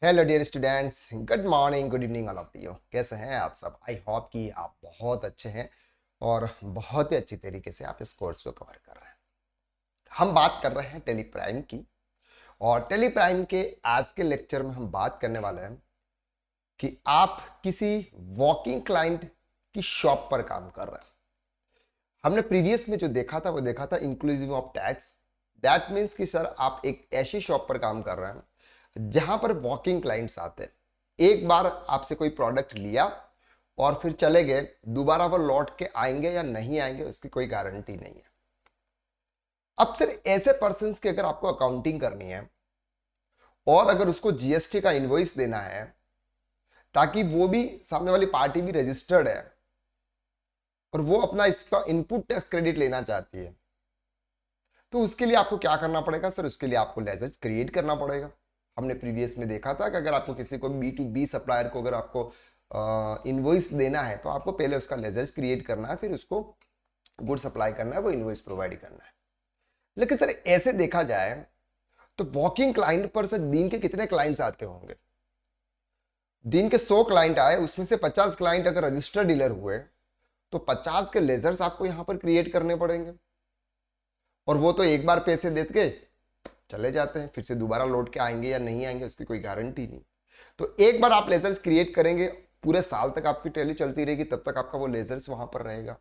Hello dear students, good morning, good evening all of you. कैसे हैं आप सब? आई होप कि आप बहुत अच्छे हैं और बहुत ही अच्छी तरीके से आप इस कोर्स को कवर कर रहे हैं। हम बात कर रहे हैं टेली प्राइम की, और टेली प्राइम के आज के लेक्चर में हम बात करने वाले हैं कि आप किसी वॉकिंग क्लाइंट की शॉप पर काम कर रहे हैं। हमने प्रीवियस में जो देखा था वो देखा था inclusive of tax. That means कि सर आप एक ऐसी शॉप पर काम कर रहे हैं जहां पर वॉकिंग क्लाइंट्स आते हैं। एक बार आपसे कोई प्रोडक्ट लिया और फिर चले गए, दोबारा वो लौट के आएंगे या नहीं आएंगे उसकी कोई गारंटी नहीं है। अब सिर्फ ऐसे पर्सन की अगर आपको अकाउंटिंग करनी है और अगर उसको जीएसटी का इनवॉइस देना है ताकि वो भी, सामने वाली पार्टी भी रजिस्टर्ड है और वो अपना इसका इनपुट टैक्स क्रेडिट लेना चाहती है, तो उसके लिए आपको क्या करना पड़ेगा सर? उसके लिए आपको लेजर्स क्रिएट करना पड़ेगा। हमने प्रीवियस में देखा था कि अगर आपको किसी को B2B सप्लायर को अगर आपको इनवॉइस देना है तो आपको पहले उसका लेजर्स क्रिएट करना है, फिर उसको गुड सप्लाई करना है, वो इनवॉइस प्रोवाइड करना है। लेकिन सर ऐसे देखा जाए तो वॉकिंग क्लाइंट पर सर दिन के कितने क्लाइंट्स आते होंगे? दिन के 100 क्लाइंट आए, उसमें से 50 क्लाइंट अगर रजिस्टर्ड डीलर हुए तो 50 के लेजर्स आपको यहां पर क्रिएट करने पड़ेंगे, और वो तो एक बार पैसे दे के चले जाते हैं, फिर से दोबारा लौट के आएंगे या नहीं आएंगे उसकी कोई गारंटी नहीं। तो एक बार आप लेजर्स क्रिएट करेंगे, पूरे साल तक आपकी टैली चलती रहेगी, तब तक आपका वो लेजर्स वहां पर रहेगा।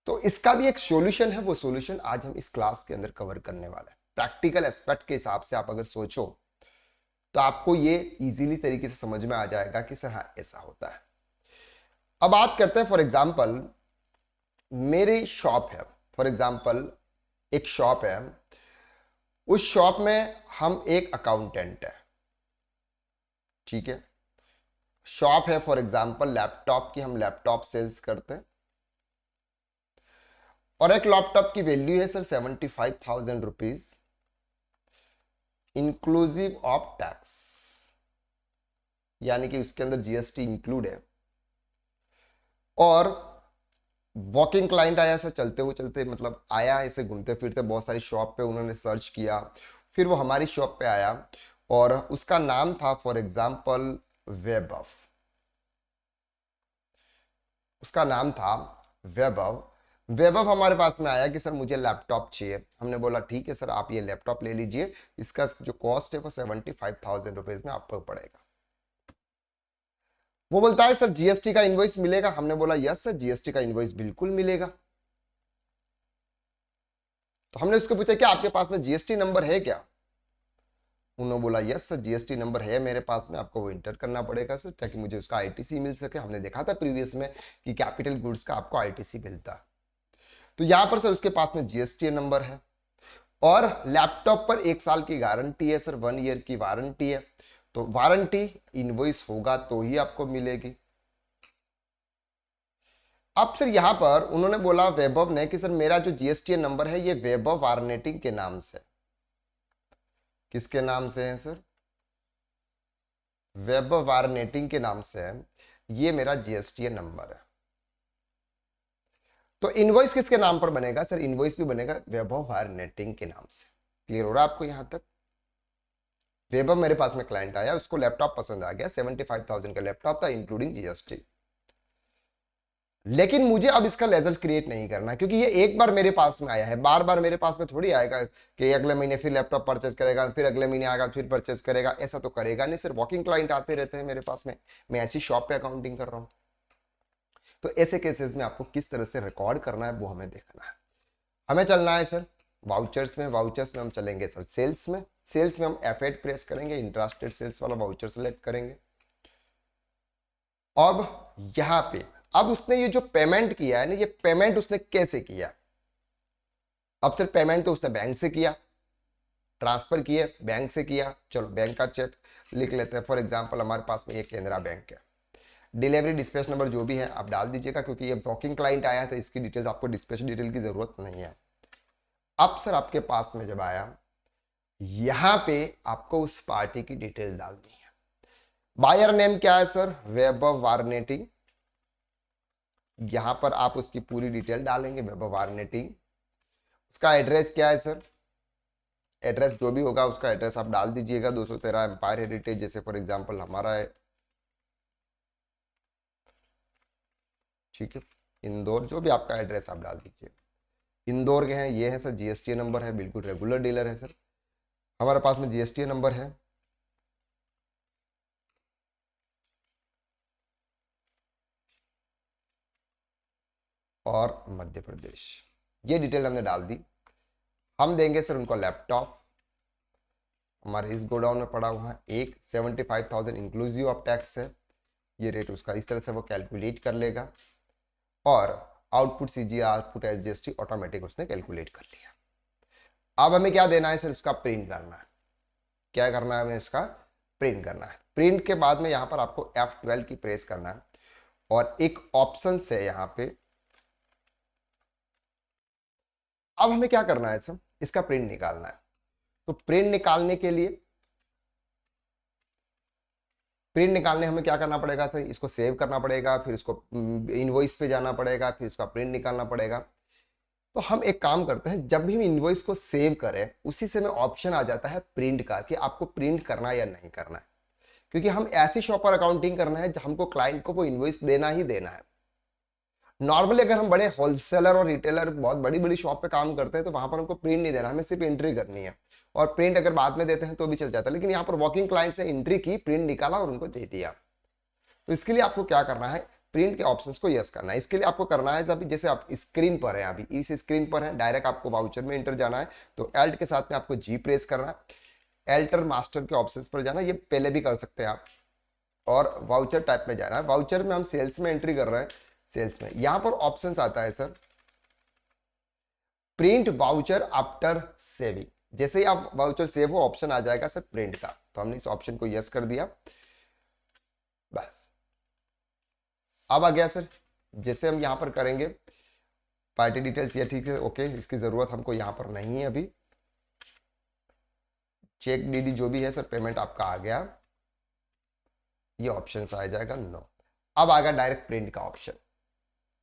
तो इसका भी एक सॉल्यूशन है, वो सॉल्यूशन आज हम इस क्लास के अंदर कवर करने वाले हैं। प्रैक्टिकल एस्पेक्ट के हिसाब से आप अगर सोचो तो आपको ये इजीली तरीके से समझ में आ जाएगा कि सर हाँ ऐसा होता है। अब बात करते हैं, फॉर एग्जाम्पल मेरी शॉप है, फॉर एग्जाम्पल एक शॉप है, उस शॉप में हम एक अकाउंटेंट है, ठीक है। शॉप है फॉर एग्जांपल लैपटॉप की, हम लैपटॉप सेल्स करते हैं, और एक लैपटॉप की वैल्यू है sir 75,000 rupees inclusive of tax, यानी कि उसके अंदर जीएसटी इंक्लूड है। और वॉकिंग क्लाइंट आया सर, चलते हुए चलते मतलब आया, ऐसे घूमते फिरते बहुत सारी शॉप पे उन्होंने सर्च किया, फिर वो हमारी शॉप पे आया और उसका नाम था फॉर एग्जांपल वैभव। उसका नाम था वैभव। वैभव हमारे पास में आया कि सर मुझे लैपटॉप चाहिए। हमने बोला ठीक है सर, आप ये लैपटॉप ले लीजिए, इसका जो कॉस्ट है वो 75,000 रुपीज में आपको पड़ेगा। वो बोलता है सर जीएसटी का इनवॉइस मिलेगा? हमने बोला यस सर, जीएसटी का इनवॉइस बिल्कुल मिलेगा। तो हमने उसको पूछा क्या आपके पास में जीएसटी नंबर है क्या? उन्होंने बोला यस सर, जीएसटी नंबर है मेरे पास में, आपको वो इंटर करना पड़ेगा सर ताकि मुझे उसका आईटीसी मिल सके। हमने देखा था प्रीवियस में कि कैपिटल गुड्स का आपको आईटीसी मिलता है। तो यहां पर सर उसके पास में जीएसटी नंबर है और लैपटॉप पर 1 साल की गारंटी है सर, 1 ईयर की वारंटी है। तो वारंटी इनवॉइस होगा तो ही आपको मिलेगी। अब सर यहां पर उन्होंने बोला वैभव ने कि सर मेरा जो जीएसटी नंबर है ये वैभव वारनेटिंग के नाम से। किसके नाम से है सर? वैभव वारनेटिंग के नाम से है, ये मेरा जीएसटी नंबर है। तो इनवॉइस किसके नाम पर बनेगा सर? इनवॉइस भी बनेगा वैभव वारनेटिंग के नाम से। क्लियर हो रहा है आपको यहां तक? वैभव मेरे पास में क्लाइंट आया, उसको लैपटॉप पसंद आ गया, 75,000 का लैपटॉप था इंक्लूडिंग जीएसटी। लेकिन मुझे अब इसका लेजर्स क्रिएट नहीं करना, क्योंकि ये एक बार मेरे पास में आया है, बार बार मेरे पास में थोड़ी आएगा कि अगले महीने फिर लैपटॉप परचेज करेगा, फिर अगले महीने आएगा फिर परचेज करेगा, ऐसा तो करेगा नहीं सर। वॉकिंग क्लाइंट आते रहते हैं मेरे पास में, मैं ऐसी शॉप पे अकाउंटिंग कर रहा हूं। तो ऐसे केसेस में आपको किस तरह से रिकॉर्ड करना है वो हमें देखना है। हमें चलना है सर वाउचर्स में। वाउचर्स में हम चलेंगे सर सेल्स में। सेल्स में हम F8 प्रेस करेंगे, इंट्रास्टेड सेल्स वाला वाउचर सेलेक्ट करेंगे। अब यहां पे अब उसने ये जो पेमेंट किया है ना, ये पेमेंट उसने कैसे किया? अब सिर्फ पेमेंट तो उसने बैंक से किया, ट्रांसफर किए बैंक से किया। चलो बैंक का चेक लिख लेते हैं। फॉर एग्जांपल हमारे पास में ये केनरा बैंक है। डिलीवरी डिस्पैच नंबर जो भी है आप डाल दीजिएगा, क्योंकि ये वॉकिंग क्लाइंट आया तो इसकी डिटेल्स आपको डिस्पैच डिटेल की जरूरत नहीं है। अब सर आपके पास में जब आया, यहां पे आपको उस पार्टी की डिटेल डालनी है। बायर नेम क्या है सर? वैभव वारनेटिंग। यहां पर आप उसकी पूरी डिटेल डालेंगे, वैभव वारनेटिंग। उसका एड्रेस क्या है सर? एड्रेस जो भी होगा उसका एड्रेस आप डाल दीजिएगा। 213 एम्पायर हेरिटेज, जैसे फॉर एग्जांपल हमारा है, ठीक है, इंदौर, जो भी आपका एड्रेस आप डाल दीजिए। इंदौर के हैं, ये है सर जीएसटी नंबर है, बिल्कुल रेगुलर डीलर है सर, हमारे पास में जीएसटी नंबर है। और मध्य प्रदेश, ये डिटेल हमने डाल दी। हम देंगे सर उनको लैपटॉप, हमारे इस गोडाउन में पड़ा हुआ है, एक 75,000 इंक्लूसिव ऑफ टैक्स है, ये रेट उसका इस तरह से वो कैलकुलेट कर लेगा। और output CGR, output SGST automatic उसने कैलकुलेट कर लिया। अब हमें क्या देना है सर, उसका प्रिंट करना है। क्या करना है हमें, इसका प्रिंट करना है। प्रिंट के बाद में यहाँ पर आपको F12 की प्रेस करना है और एक ऑप्शन से यहाँ पे, अब हमें क्या करना है सर, इसका प्रिंट निकालना है। तो प्रिंट निकालने के लिए, प्रिंट निकालने हमें क्या करना पड़ेगा सर, इसको सेव करना पड़ेगा, फिर इसको इनवॉइस पे जाना पड़ेगा, फिर इसका प्रिंट निकालना पड़ेगा। तो हम एक काम करते हैं, जब भी हम इनवॉइस को सेव करें उसी से में ऑप्शन आ जाता है प्रिंट का, कि आपको प्रिंट करना है या नहीं करना है। क्योंकि हम ऐसी शॉप पर अकाउंटिंग करना है जहां हमको क्लाइंट को वो इनवॉइस देना ही देना है। नॉर्मली अगर हम बड़े होलसेलर और रिटेलर बहुत बड़ी बड़ी शॉप पे काम करते हैं तो वहां पर हमको प्रिंट नहीं देना, हमें सिर्फ एंट्री करनी है, और प्रिंट अगर बाद में देते हैं तो भी चल जाता है। लेकिन यहाँ पर वॉकिंग क्लाइंट से एंट्री की, प्रिंट निकाला और उनको दे दिया। तो इसके लिए आपको क्या करना है, प्रिंट के ऑप्शंस को यस करना है। इसके लिए आपको करना है, अभी जैसे आप स्क्रीन पर है, अभी इस स्क्रीन पर है, डायरेक्ट आपको वाउचर में एंटर जाना है, तो एल्ट के साथ में आपको जी प्रेस करना है, एल्टर मास्टर के ऑप्शंस पर जाना, ये पहले भी कर सकते हैं आप, और वाउचर टाइप में जाना है। वाउचर में हम सेल्स में एंट्री कर रहे हैं, सेल्स में यहां पर ऑप्शंस आता है sir print voucher after saving. जैसे ही आप वाउचर सेव हो ऑप्शन आ जाएगा सर प्रिंट का, तो हमने इस ऑप्शन को यस कर दिया, बस अब आ गया सर। जैसे हम यहां पर करेंगे पार्टी डिटेल्स, ये ठीक है, ओके, इसकी जरूरत हमको यहां पर नहीं है अभी। चेक डीडी जो भी है सर, पेमेंट आपका आ गया, ये ऑप्शन आ जाएगा नो। अब आ गया डायरेक्ट प्रिंट का ऑप्शन,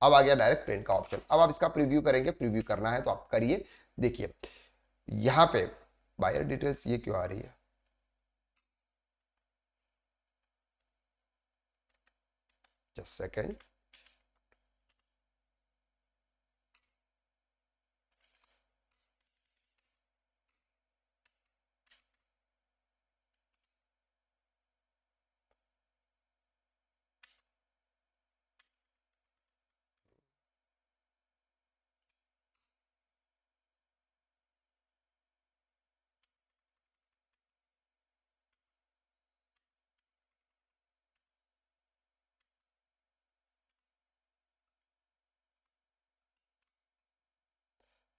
अब आ गया डायरेक्ट प्रिंट का ऑप्शन। अब आप इसका प्रीव्यू करेंगे, प्रीव्यू करना है तो आप करिए। देखिए यहां पे बायर डिटेल्स ये क्यों आ रही है, जस्ट सेकेंड,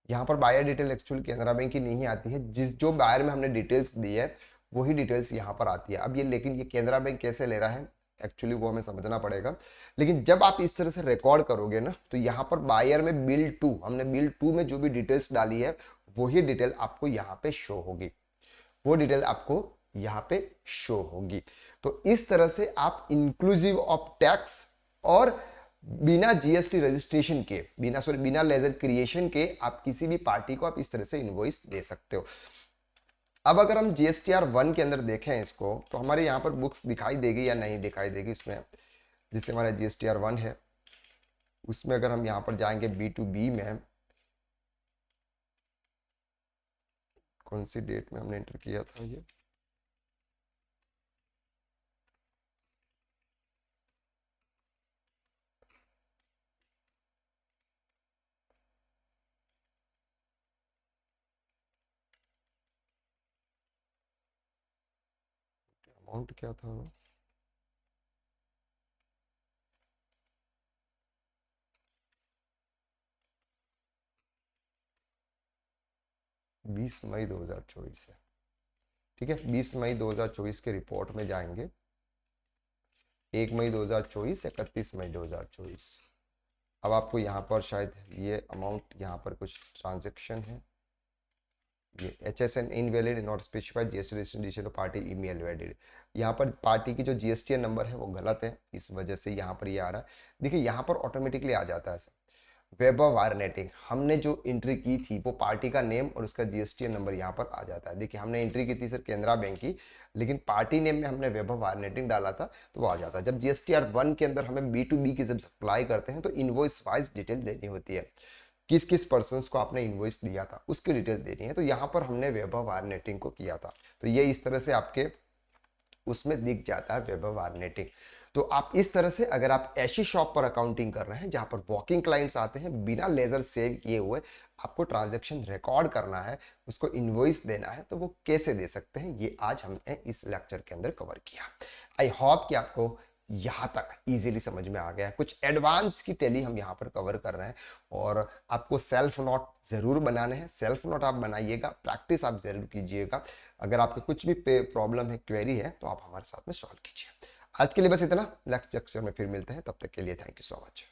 यहाँ पर buyer detail actually Canara bank की नहीं आती है, जिस जो बायर में हमने डिटेल्स दी है वही डिटेल्स यहाँ पर आती है। अब ये, लेकिन ये केनरा बैंक कैसे ले रहा है एक्चुअली वो हमें समझना पड़ेगा। लेकिन जब आप इस तरह से रिकॉर्ड करोगे ना, तो यहाँ पर बायर में बिल 2, हमने बिल 2 में जो भी डिटेल्स डाली है वही डिटेल आपको यहाँ पे शो होगी, वो डिटेल आपको यहाँ पे शो होगी। तो इस तरह से आप इंक्लूसिव ऑफ टैक्स और बिना जीएसटी रजिस्ट्रेशन के, बिना लेजर क्रिएशन के आप किसी भी पार्टी को आप इस तरह से इनवॉइस दे सकते हो। अब अगर हम GSTR 1 के अंदर देखें इसको, तो हमारे यहाँ पर बुक्स दिखाई देगी या नहीं दिखाई देगी इसमें, जिससे हमारा GSTR 1 है उसमें अगर हम यहाँ पर जाएंगे B2B में, कौन सी डेट में हमने एंटर किया था ये, अमाउंट क्या था, 20 मई 2024 है, ठीक है। 20 मई 2024 के रिपोर्ट में जाएंगे, 1 मई 2024, 31 मई 2024। अब आपको यहाँ पर शायद ये अमाउंट, यहाँ पर कुछ ट्रांजेक्शन है, ये HSN invalid, not specified GST registration party email valid. यहाँ पर पार्टी की जो GSTN नंबर है वो गलत है, इस वजह से यहाँ पर ये आ रहा है। देखिए यहाँ पर ऑटोमेटिकली आ जाता है सर, वैभव वायर नेटिंग, हमने जो एंट्री की थी वो पार्टी का नेम और उसका जीएसटी नंबर यहाँ पर आ जाता है। देखिए हमने एंट्री की थी सर केनरा बैंक की, लेकिन पार्टी नेम में हमने वैभव वायर नेटिंग डाला था तो वो आ जाता है। जब जीएसटीआर 1 के अंदर हमें B2B की जब सप्लाई करते हैं तो इनवॉइस वाइज डिटेल देनी होती है, किस किस पर्सन को आपने इनवॉइस दिया था उसकी डिटेल देनी है। तो यहाँ पर हमने वैभव वायर नेटिंग को किया था, तो ये इस तरह से आपके उसमें दिख जाता है वैभव आर्नेटिंग। तो आप इस तरह से अगर आप ऐसी शॉप पर अकाउंटिंग कर रहे हैं जहां पर वॉकिंग क्लाइंट्स आते हैं बिना लेजर सेव किए हुए, आपको ट्रांजैक्शन रिकॉर्ड करना है, उसको इनवॉइस देना है, तो वो कैसे दे सकते हैं ये आज हमने इस लेक्चर के अंदर कवर किया। आई होप कि आपको यहाँ तक इजीली समझ में आ गया। कुछ एडवांस की टैली हम यहाँ पर कवर कर रहे हैं और आपको सेल्फ नोट जरूर बनाने हैं। सेल्फ नोट आप बनाइएगा, प्रैक्टिस आप जरूर कीजिएगा। अगर आपके कुछ भी प्रॉब्लम है, क्वेरी है, तो आप हमारे साथ में सॉल्व कीजिए। आज के लिए बस इतना, नेक्स्ट लेक्चर में फिर मिलते हैं, तब तक के लिए थैंक यू सो मच।